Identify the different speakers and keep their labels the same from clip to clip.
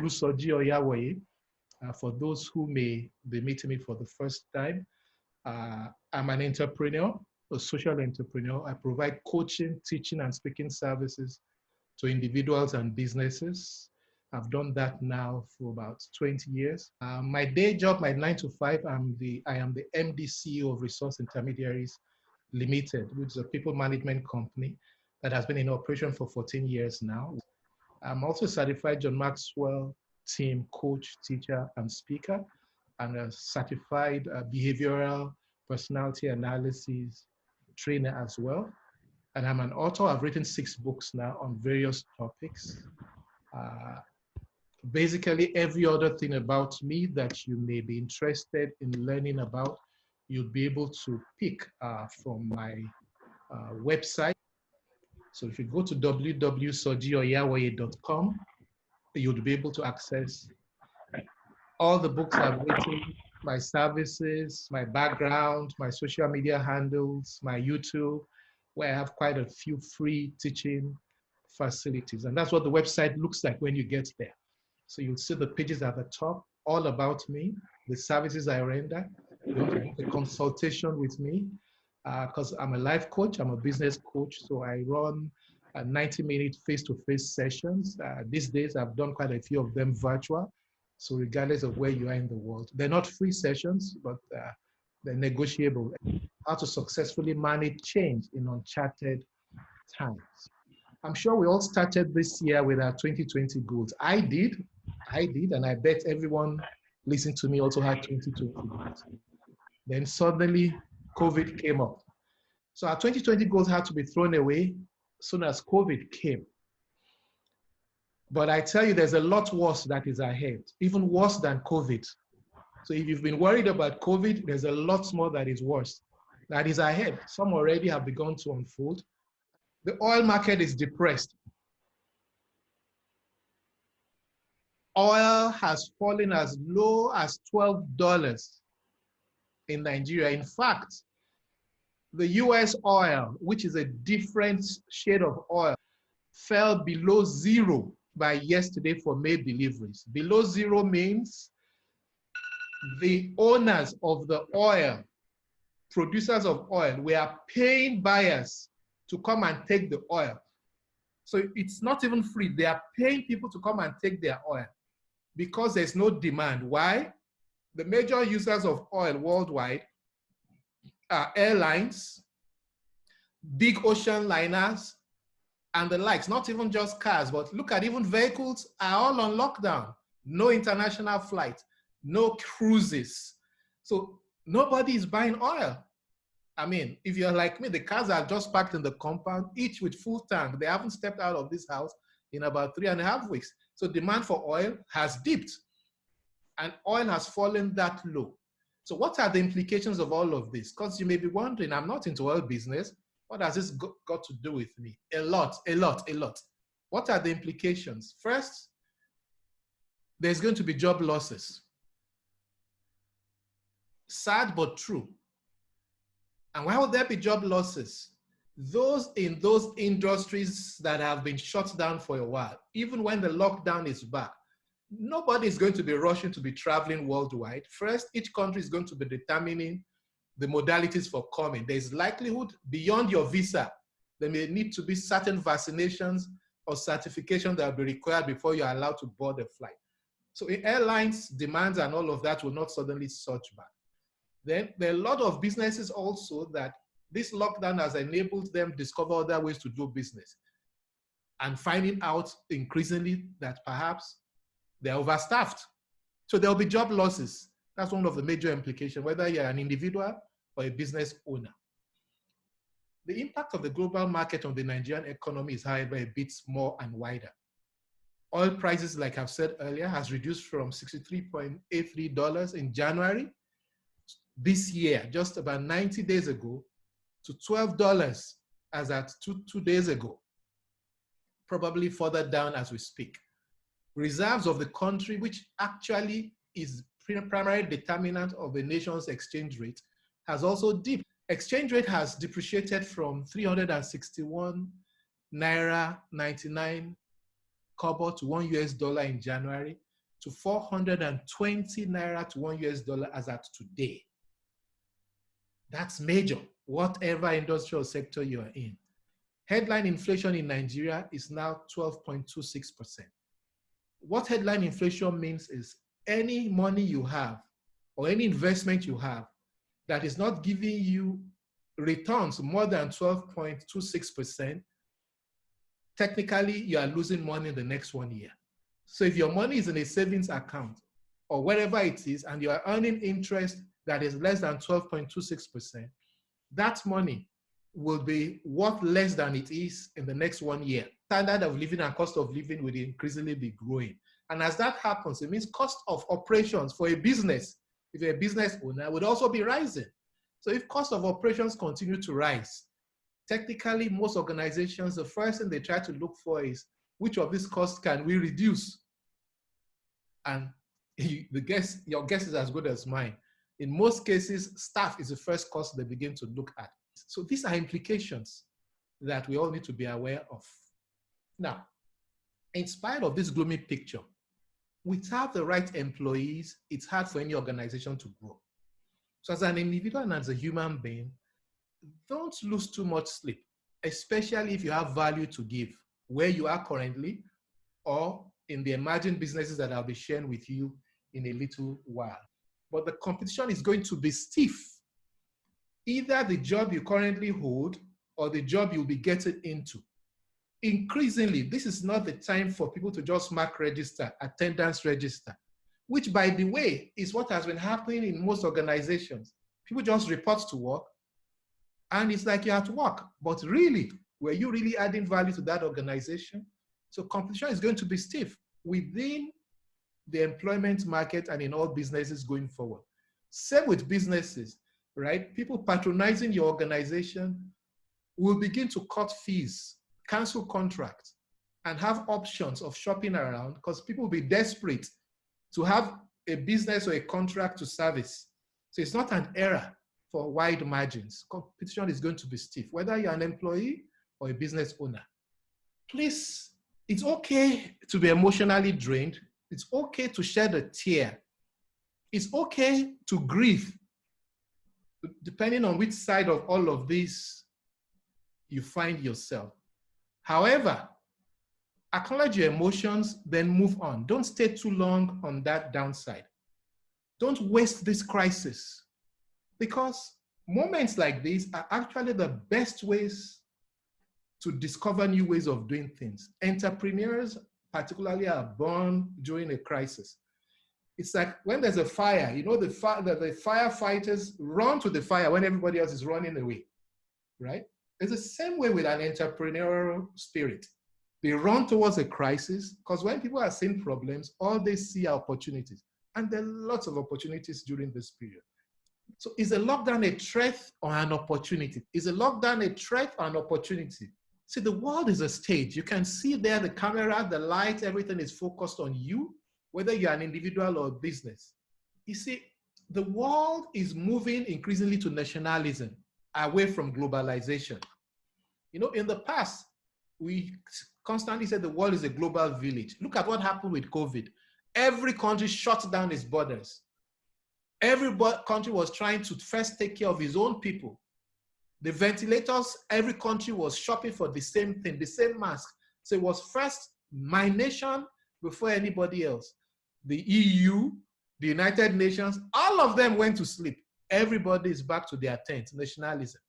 Speaker 1: Olusoji Oyawoye. For those who may be meeting me for the first time, I'm an entrepreneur, a social entrepreneur. I provide coaching, teaching, and speaking services to individuals and businesses. I've done that now for about 20 years. My day job, my 9 to 5, I am the MD CEO of Resource Intermediaries Limited, which is a people management company that has been in operation for 14 years now. I'm also a certified John Maxwell team coach, teacher, and speaker, and a certified behavioral personality analysis trainer as well. And I'm an author. I've written 6 books now on various topics. Basically, every other thing about me that you may be interested in learning about, you'll be able to pick from my website. So if you go to www.sojioyawoye.com, you'll be able to access all the books I've written, my services, my background, my social media handles, my YouTube, where I have quite a few free teaching facilities. And that's what the website looks like when you get there. So you'll see the pages at the top, all about me, the services I render. You want to book a consultation with me, because I'm a life coach, I'm a business coach, so I run 90-minute face-to-face sessions. These days, I've done quite a few of them virtual. So regardless of where you are in the world, they're not free sessions, but they're negotiable. How to successfully manage change in uncharted times. I'm sure we all started this year with our 2020 goals. I did, and I bet everyone listening to me also had 2020 goals. Then suddenly, COVID came up. So our 2020 goals had to be thrown away as soon as COVID came. But I tell you, there's a lot worse that is ahead, even worse than COVID. So if you've been worried about COVID, there's a lot more that is worse, that is ahead. Some already have begun to unfold. The oil market is depressed. Oil has fallen as low as $12 in Nigeria. In fact, the US oil, which is a different shade of oil, fell below zero by yesterday for May deliveries. Below zero means the owners of the oil, producers of oil, were paying buyers to come and take the oil. So it's not even free. They are paying people to come and take their oil because there's no demand. Why? The major users of oil worldwide are airlines, big ocean liners, and the likes. Not even just cars, but look at even vehicles are all on lockdown. No international flight, no cruises. So nobody is buying oil. I mean, if you're like me, the cars are just parked in the compound, each with full tank. They haven't stepped out of this house in about 3.5 weeks. So demand for oil has dipped, and oil has fallen that low. So what are the implications of all of this? Because you may be wondering, I'm not into oil business. What has this got to do with me? A lot. What are the implications? First, there's going to be job losses. Sad but true. And why would there be job losses? Those in those industries that have been shut down for a while, even when the lockdown is back, nobody is going to be rushing to be traveling worldwide. First, each country is going to be determining the modalities for coming. There's likelihood beyond your visa, there may need to be certain vaccinations or certification that will be required before you're allowed to board a flight. So in airlines, demands and all of that will not suddenly surge back. Then there are a lot of businesses also that this lockdown has enabled them to discover other ways to do business and finding out increasingly that perhaps they're overstaffed. So there'll be job losses. That's one of the major implications, whether you're an individual or a business owner. The impact of the global market on the Nigerian economy is, however, a bit more and wider. Oil prices, like I've said earlier, has reduced from $63.83 in January this year, just about 90 days ago, to $12 as at two days ago, probably further down as we speak. Reserves of the country, which actually is primary determinant of the nation's exchange rate, has also dipped. Exchange rate has depreciated from 361 naira 99 kobo to $1 in January to 420 naira to $1 as at today. That's major, whatever industrial sector you are in. Headline inflation in Nigeria is now 12.26%. What headline inflation means is any money you have or any investment you have that is not giving you returns more than 12.26%, technically you are losing money in the next 1 year. So if your money is in a savings account or wherever it is, and you are earning interest that is less than 12.26%, that money will be worth less than it is in the next 1 year. Standard of living and cost of living will increasingly be growing. And as that happens, it means cost of operations for a business, if you're a business owner, would also be rising. So if cost of operations continue to rise, technically most organizations, the first thing they try to look for is which of these costs can we reduce? And your guess is as good as mine. In most cases, staff is the first cost they begin to look at. So these are implications that we all need to be aware of. Now, in spite of this gloomy picture, without the right employees, it's hard for any organization to grow. So as an individual and as a human being, don't lose too much sleep, especially if you have value to give where you are currently or in the emerging businesses that I'll be sharing with you in a little while. But the competition is going to be stiff. Either the job you currently hold or the job you'll be getting into. Increasingly, this is not the time for people to just mark register, attendance register, which, by the way, is what has been happening in most organizations. People just report to work, and it's like you're at work. But really, were you really adding value to that organization? So competition is going to be stiff within the employment market and in all businesses going forward. Same with businesses, right? People patronizing your organization will begin to cut fees, cancel contracts, and have options of shopping around because people will be desperate to have a business or a contract to service. So it's not an era for wide margins. Competition is going to be stiff, whether you're an employee or a business owner. Please, it's okay to be emotionally drained. It's okay to shed a tear. It's okay to grieve, depending on which side of all of this you find yourself. However, acknowledge your emotions, then move on. Don't stay too long on that downside. Don't waste this crisis, because moments like these are actually the best ways to discover new ways of doing things. Entrepreneurs, particularly, are born during a crisis. It's like when there's a fire, you know, the firefighters run to the fire when everybody else is running away, right? It's the same way with an entrepreneurial spirit. They run towards a crisis because when people are seeing problems, all they see are opportunities. And there are lots of opportunities during this period. So is a lockdown a threat or an opportunity? Is a lockdown a threat or an opportunity? See, the world is a stage. You can see there the camera, the light, everything is focused on you, whether you're an individual or a business. You see, the world is moving increasingly to nationalism, away from globalization. You know, in the past, we constantly said the world is a global village. Look at what happened with COVID. Every country shut down its borders. Every country was trying to first take care of its own people. The ventilators, every country was shopping for the same thing, the same mask. So it was first my nation before anybody else. The EU, the United Nations, all of them went to sleep. Everybody is back to their tent, nationalism.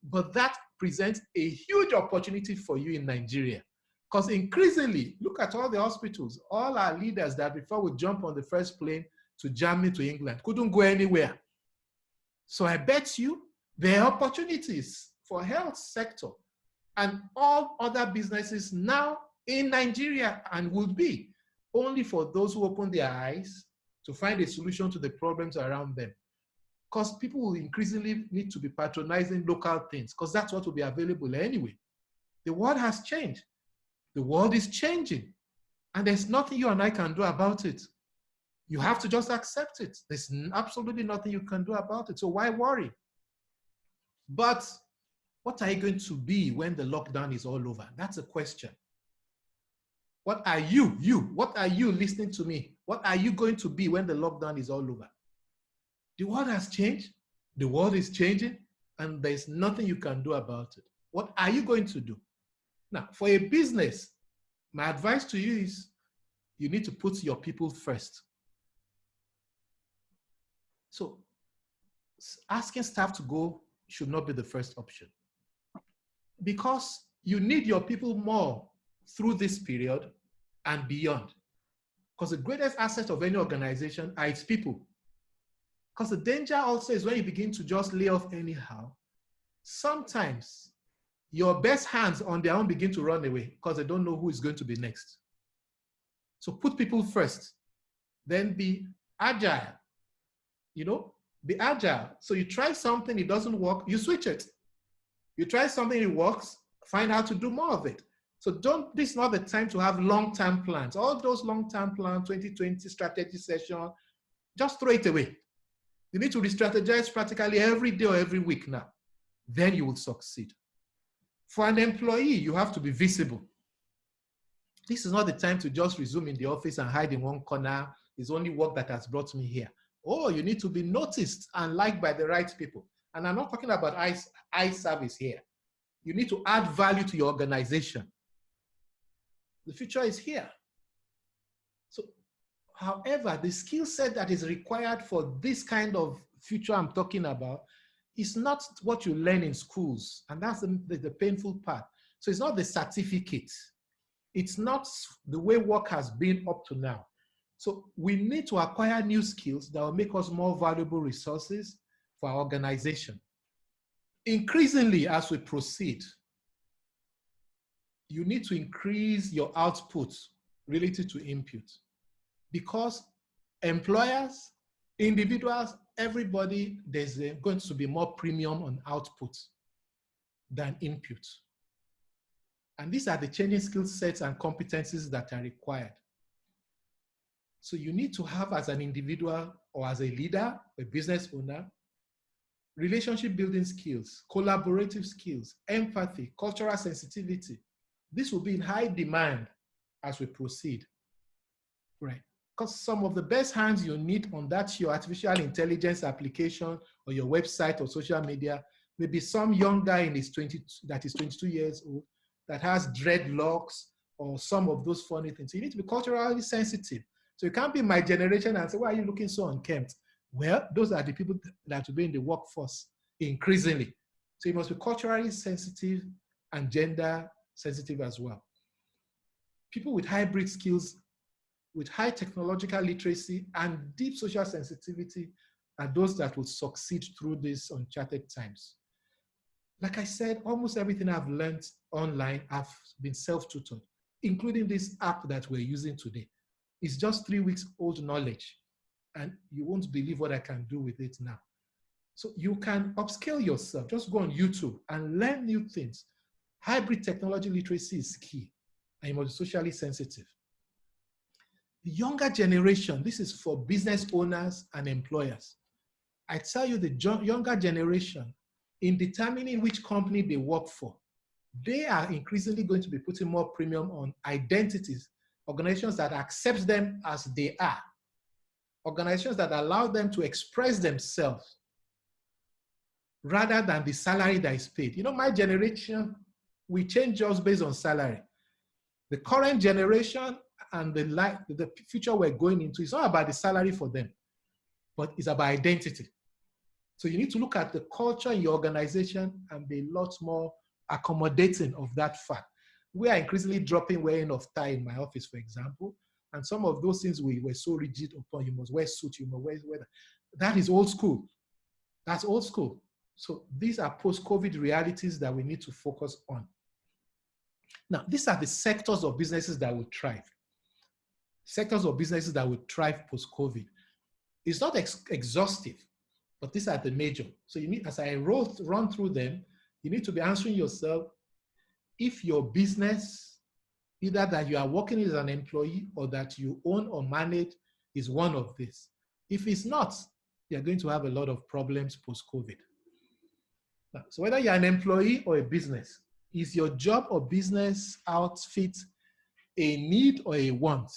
Speaker 1: But that presents a huge opportunity for you in Nigeria. Because increasingly, look at all the hospitals, all our leaders that before we jump on the first plane to Germany, to England, couldn't go anywhere. So I bet you there are opportunities for health sector and all other businesses now in Nigeria, and will be only for those who open their eyes to find a solution to the problems around them. Because people will increasingly need to be patronizing local things, because that's what will be available anyway. The world has changed. The world is changing. And there's nothing you and I can do about it. You have to just accept it. There's absolutely nothing you can do about it. So why worry? But what are you going to be when the lockdown is all over? That's a question. What are what are you listening to me? What are you going to be when the lockdown is all over? The world has changed. The world is changing, and there's nothing you can do about it. What are you going to do? Now, for a business, my advice to you is you need to put your people first. So asking staff to go should not be the first option, because you need your people more through this period and beyond. Because the greatest asset of any organization are its people. Because the danger also is when you begin to just lay off anyhow, sometimes your best hands on their own begin to run away because they don't know who is going to be next. So put people first, then be agile, be agile. So you try something, it doesn't work, you switch it. You try something, it works, find out to do more of it. So this is not the time to have long-term plans. All those long-term plans, 2020 strategy session, just throw it away. You need to re-strategize practically every day or every week now. Then you will succeed. For an employee, you have to be visible. This is not the time to just resume in the office and hide in one corner. It's only work that has brought me here. Oh, you need to be noticed and liked by the right people. And I'm not talking about eye service here. You need to add value to your organization. The future is here. So, however, the skill set that is required for this kind of future I'm talking about is not what you learn in schools. And that's the painful part. So it's not the certificate. It's not the way work has been up to now. So we need to acquire new skills that will make us more valuable resources for our organization. Increasingly, as we proceed, you need to increase your output related to input, because employers, individuals, everybody, there's going to be more premium on output than input. And these are the changing skill sets and competencies that are required. So you need to have, as an individual or as a leader, a business owner, relationship building skills, collaborative skills, empathy, cultural sensitivity. This will be in high demand as we proceed, right? Because some of the best hands you need on that your artificial intelligence application or your website or social media may be some young guy in his 22 years old that has dreadlocks or some of those funny things. So you need to be culturally sensitive. So you can't be my generation and say, why are you looking so unkempt? Well, those are the people that will be in the workforce increasingly. So you must be culturally sensitive and gender sensitive as well. People with hybrid skills, with high technological literacy and deep social sensitivity are those that will succeed through these uncharted times. Like I said, almost everything I've learned online, I've been self-tutored, including this app that we're using today. It's just 3 weeks old knowledge, and you won't believe what I can do with it now. So you can upskill yourself. Just go on YouTube and learn new things. Hybrid technology literacy is key, and you must be socially sensitive. The younger generation, this is for business owners and employers. I tell you, the younger generation, in determining which company they work for, they are increasingly going to be putting more premium on identities, organizations that accept them as they are, organizations that allow them to express themselves rather than the salary that is paid. You know, my generation, we change jobs based on salary. The current generation and the future we're going into is not about the salary for them, but it's about identity. So you need to look at the culture in your organization and be a lot more accommodating of that fact. We are increasingly dropping wearing of tie in my office, for example, and some of those things we were so rigid upon. You must wear suit, you must wear that. That is old school. That's old school. So these are post-COVID realities that we need to focus on. Now, these are the sectors of businesses that will thrive. Sectors of businesses that will thrive post-COVID. It's not exhaustive, but these are the major. So you need, as I run through them, you need to be answering yourself if your business, either that you are working as an employee or that you own or manage, is one of these. If it's not, you're going to have a lot of problems post-COVID. So whether you're an employee or a business, is your job or business outfit a need or a want?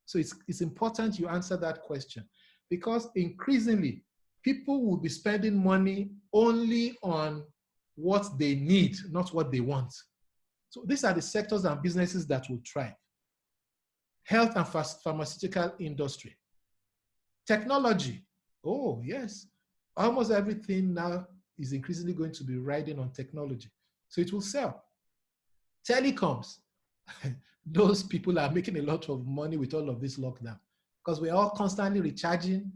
Speaker 1: So it's important you answer that question, because increasingly people will be spending money only on what they need, not what they want. So these are the sectors and businesses that will thrive. Health and pharmaceutical industry. Technology. Oh, yes. Almost everything now is increasingly going to be riding on technology. So it will sell. Telecoms. Those people are making a lot of money with all of this lockdown because we're all constantly recharging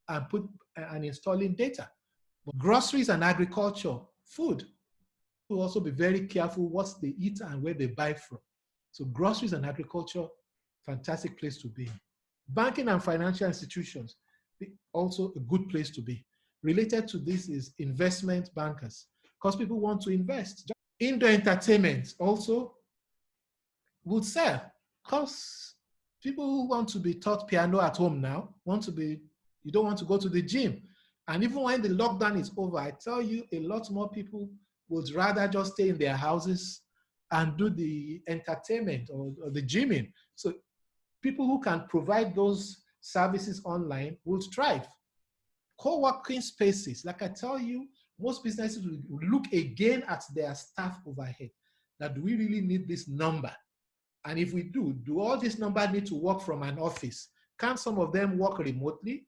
Speaker 1: and installing data. But groceries and agriculture, food, will also be very careful what they eat and where they buy from. So groceries and agriculture, fantastic place to be. Banking and financial institutions, also a good place to be. Related to this is investment bankers, because people want to invest. Indoor entertainment also would sell, because people who want to be taught piano at home now you don't want to go to the gym. And even when the lockdown is over, I tell you, a lot more people would rather just stay in their houses and do the entertainment or the gymming. So people who can provide those services online will thrive. Co-working spaces, like I tell you, most businesses will look again at their staff overhead. That do we really need this number? And if we do all these numbers need to work from an office? Can some of them work remotely?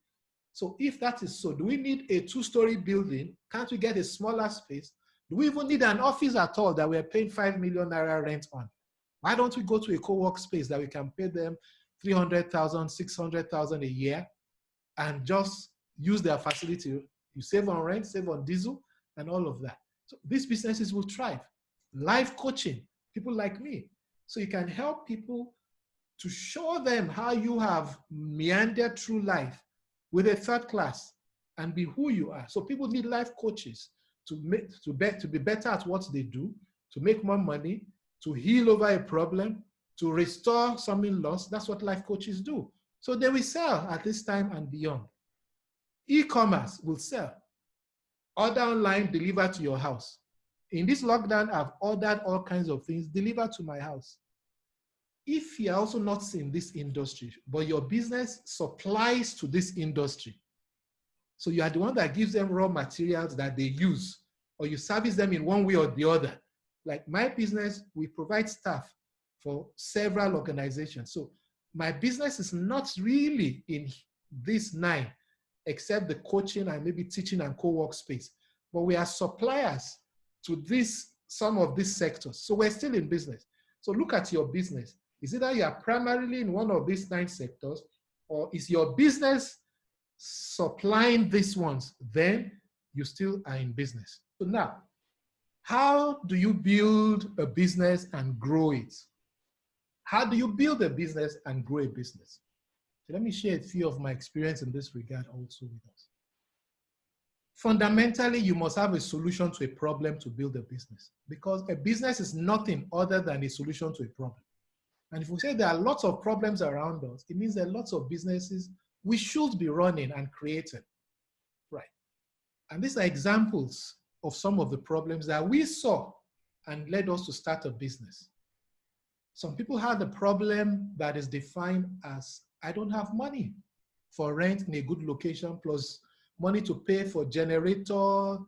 Speaker 1: So if that is so, do we need a 2-story building? Can't we get a smaller space? Do we even need an office at all that we're paying 5 million naira rent on? Why don't we go to a co-work space that we can pay them 300,000, 600,000 a year and just use their facility? You save on rent, save on diesel, and all of that. So these businesses will thrive. Life coaching, people like me. So you can help people to show them how you have meandered through life with a third class and be who you are. So people need life coaches to be better at what they do, to make more money, to heal over a problem, to restore something lost. That's what life coaches do. So they will sell at this time and beyond. E-commerce will sell. Order online, deliver to your house. In this lockdown, I've ordered all kinds of things delivered to my house. If you're also not in this industry, but your business supplies to this industry, so you are the one that gives them raw materials that they use, or you service them in one way or the other. Like my business, we provide staff for several organizations. So my business is not really in this 9, except the coaching and maybe teaching and co-work space. But we are suppliers to some of these sectors. So we're still in business. So look at your business. Is either you are primarily in one of these 9 sectors, or is your business supplying these ones? Then you still are in business. So now, how do you build a business and grow it? How do you build a business and grow a business? So let me share a few of my experience in this regard also with us. Fundamentally, you must have a solution to a problem to build a business, because a business is nothing other than a solution to a problem. And if we say there are lots of problems around us, it means there are lots of businesses we should be running and creating, right? And these are examples of some of the problems that we saw and led us to start a business. Some people had a problem that is defined as, I don't have money for rent in a good location, plus money to pay for generator.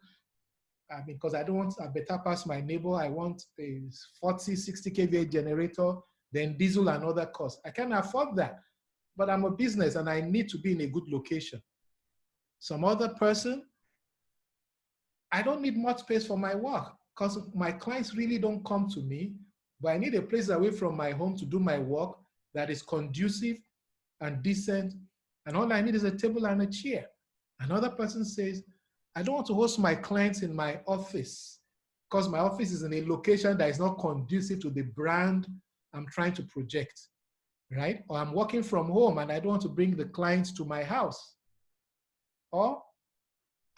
Speaker 1: Because I don't want a better pass my neighbor. I want a 40, 60 kVA generator, then diesel and other costs. I can't afford that, but I'm a business and I need to be in a good location. Some other person, I don't need much space for my work because my clients really don't come to me, but I need a place away from my home to do my work that is conducive and decent, and all I need is a table and a chair. Another person says, I don't want to host my clients in my office because my office is in a location that is not conducive to the brand I'm trying to project, right? Or I'm working from home and I don't want to bring the clients to my house. Or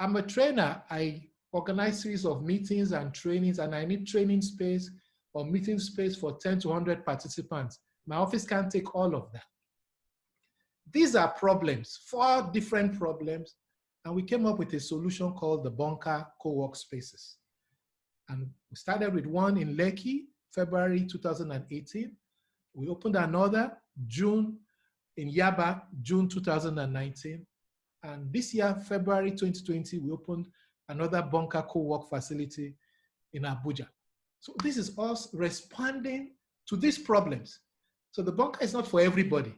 Speaker 1: I'm a trainer. I organize series of meetings and trainings, and I need training space or meeting space for 10 to 100 participants. My office can't take all of that. These are problems, 4 different problems, and we came up with a solution called the Bunker Co-work Spaces. And we started with one in Lekki, February 2018. We opened another in Yaba, June 2019. And this year, February 2020, we opened another bunker co-work facility in Abuja. So this is us responding to these problems. So the bunker is not for everybody.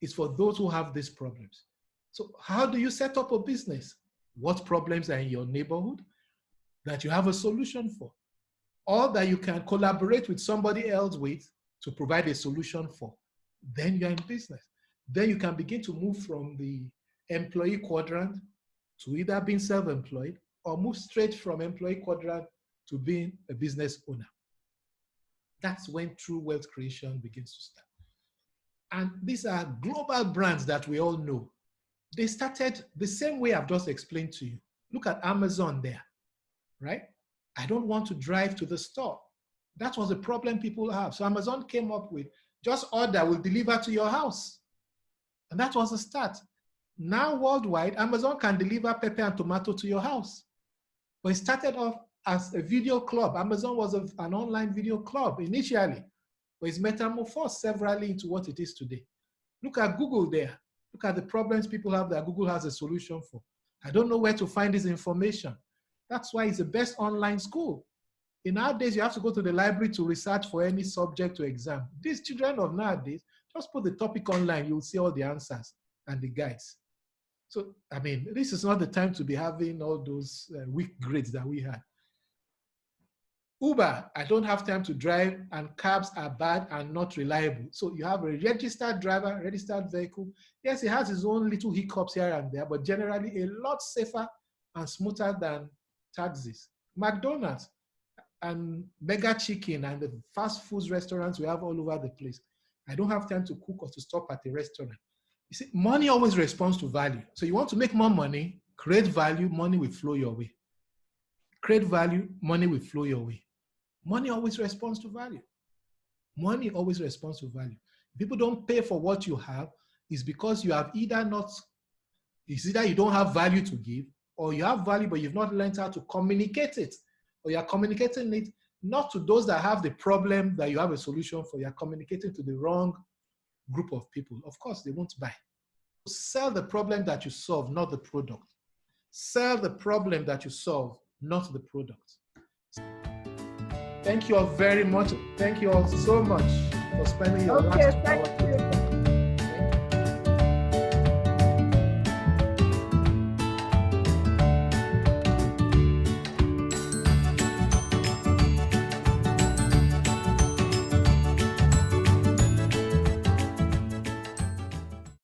Speaker 1: It's for those who have these problems. So how do you set up a business? What problems are in your neighborhood that you have a solution for? Or that you can collaborate with somebody else with to provide a solution for? Then you're in business. Then you can begin to move from the employee quadrant to either being self-employed or move straight from employee quadrant to being a business owner. That's when true wealth creation begins to start. And these are global brands that we all know. They started the same way I've just explained to you. Look at Amazon there, right? I don't want to drive to the store. That was a problem people have. So Amazon came up with just order, will deliver to your house. And that was the start. Now worldwide, Amazon can deliver pepper and tomato to your house. But it started off as a video club. Amazon was an online video club initially, but it's metamorphosed severally into what it is today. Look at Google there. Look at the problems people have that Google has a solution for. I don't know where to find this information. That's why it's the best online school. In our days, you have to go to the library to research for any subject to exam. These children of nowadays, just put the topic online, you'll see all the answers and the guides. So, I mean, this is not the time to be having all those weak grades that we had. Uber, I don't have time to drive, and cabs are bad and not reliable. So you have a registered driver, registered vehicle. Yes, it has its own little hiccups here and there, but generally a lot safer and smoother than taxis. McDonald's and Mega Chicken and the fast food restaurants we have all over the place. I don't have time to cook or to stop at a restaurant. You see, money always responds to value. So you want to make more money, create value, money will flow your way. Create value, money will flow your way. Money always responds to value. Money always responds to value. People don't pay for what you have is because you have either you don't have value to give, or you have value, but you've not learned how to communicate it. Or you're communicating it not to those that have the problem that you have a solution for. You're communicating to the wrong group of people. Of course, they won't buy. Sell the problem that you solve, not the product. Sell the problem that you solve, not the product. Thank you all very much. Thank you all so much for spending your last hour.